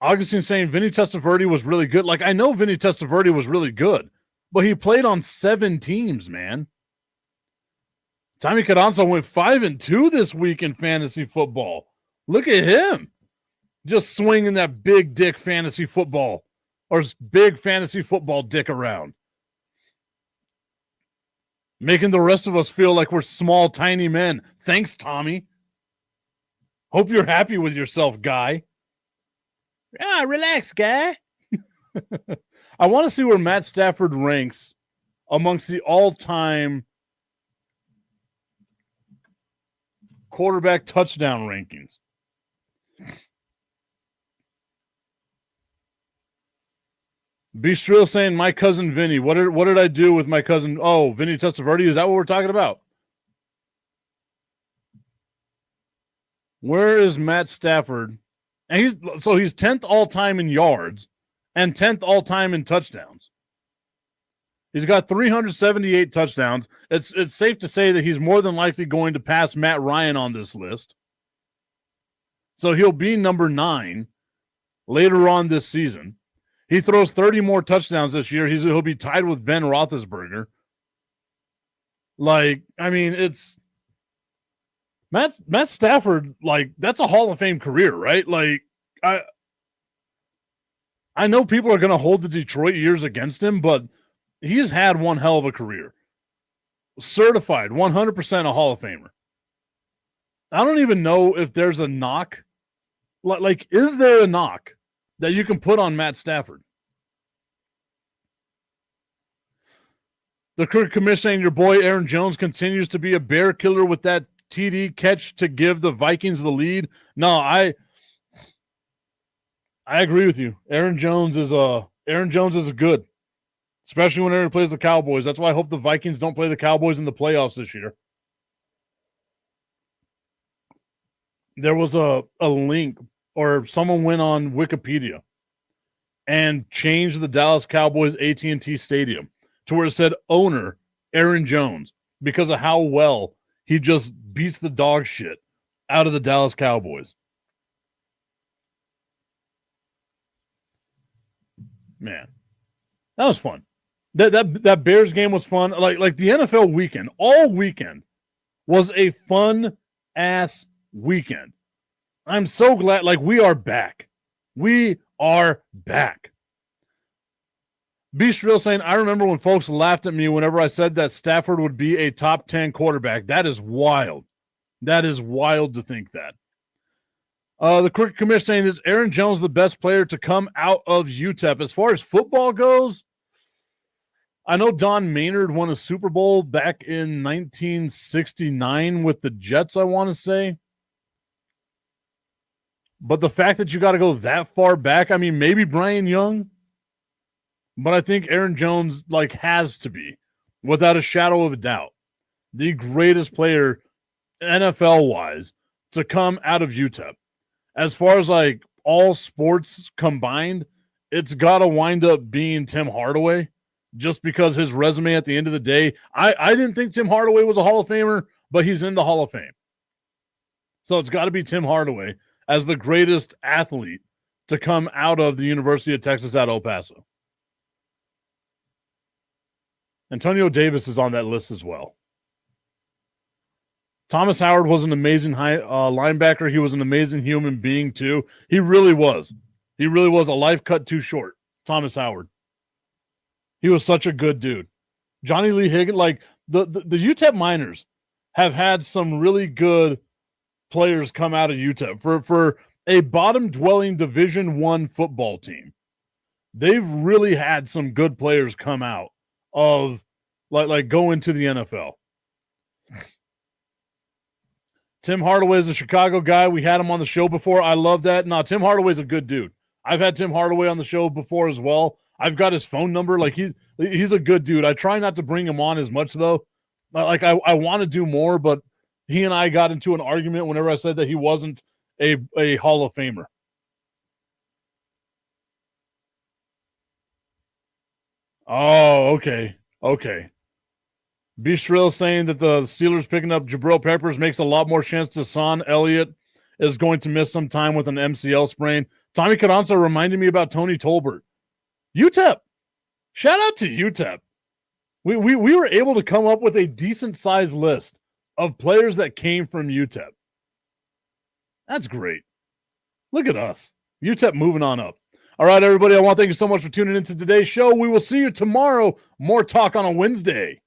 Augustine saying Vinny Testaverde was really good. Like, I know Vinny Testaverde was really good, but he played on 7 teams, man. Tommy Cadonzo went 5-2 this week in fantasy football. Look at him. Just swinging that big dick fantasy football or big fantasy football dick around. Making the rest of us feel like we're small, tiny men. Thanks, Tommy. Hope you're happy with yourself, guy. Ah, relax, guy. I want to see where Matt Stafford ranks amongst the all-time quarterback touchdown rankings. Be Shrill saying, my cousin Vinny. What did I do with my cousin? Oh, Vinny Testaverde. Is that what we're talking about? Where is Matt Stafford? And he's 10th all-time in yards and 10th all-time in touchdowns. He's got 378 touchdowns. It's safe to say that he's more than likely going to pass Matt Ryan on this list. So he'll be number 9 later on this season. He throws 30 more touchdowns this year. He'll be tied with Ben Roethlisberger. Like, I mean, it's Matt Stafford, like, that's a Hall of Fame career, right? Like, I know people are going to hold the Detroit years against him, but he's had one hell of a career. Certified, 100% a Hall of Famer. I don't even know if there's a knock. Like, is there a knock that you can put on Matt Stafford? The Cricket Commission saying your boy Aaron Jones continues to be a bear killer with that TD catch to give the Vikings the lead. No, I agree with you. Aaron Jones is good, especially whenever he plays the Cowboys. That's why I hope the Vikings don't play the Cowboys in the playoffs this year. There was a link, or someone went on Wikipedia and changed the Dallas Cowboys AT&T Stadium to where it said owner Aaron Jones because of how well he just beats the dog shit out of the Dallas Cowboys. Man, that was fun. That Bears game was fun. Like the NFL weekend, all weekend was a fun ass weekend. I'm so glad. Like, we are back. We are back. Beast Real saying, I remember when folks laughed at me whenever I said that Stafford would be a top 10 quarterback. That is wild. That is wild to think that. The Cricket Commission saying, is Aaron Jones the best player to come out of UTEP? As far as football goes, I know Don Maynard won a Super Bowl back in 1969 with the Jets, I want to say. But the fact that you got to go that far back, I mean, maybe Brian Young, but I think Aaron Jones, like, has to be, without a shadow of a doubt, the greatest player NFL-wise to come out of UTEP. As far as, like, all sports combined, it's got to wind up being Tim Hardaway, just because his resume at the end of the day, I didn't think Tim Hardaway was a Hall of Famer, but he's in the Hall of Fame. So it's got to be Tim Hardaway as the greatest athlete to come out of the University of Texas at El Paso. Antonio Davis is on that list as well. Thomas Howard was an amazing linebacker. He was an amazing human being, too. He really was. He really was a life cut too short, Thomas Howard. He was such a good dude. Johnny Lee Higgins, like, the UTEP Miners have had some really good players come out of UTEP. For a bottom-dwelling Division I football team, they've really had some good players come out of, like go into the NFL. Tim Hardaway is a Chicago guy. We had him on the show before. I love that. No, Tim Hardaway's a good dude. I've had Tim Hardaway on the show before as well. I've got his phone number. Like, he's a good dude. I try not to bring him on as much, though. Like, I want to do more, but he and I got into an argument whenever I said that he wasn't a Hall of Famer. Oh, okay. Okay. Bistril saying that the Steelers picking up Jabril Peppers makes a lot more sense to Son Elliott is going to miss some time with an MCL sprain. Tommy Carranza reminded me about Tony Tolbert. UTEP. Shout out to UTEP. We were able to come up with a decent-sized list of players that came from UTEP. That's great. Look at us. UTEP moving on up. All right, everybody, I want to thank you so much for tuning into today's show. We will see you tomorrow. More talk on a Wednesday.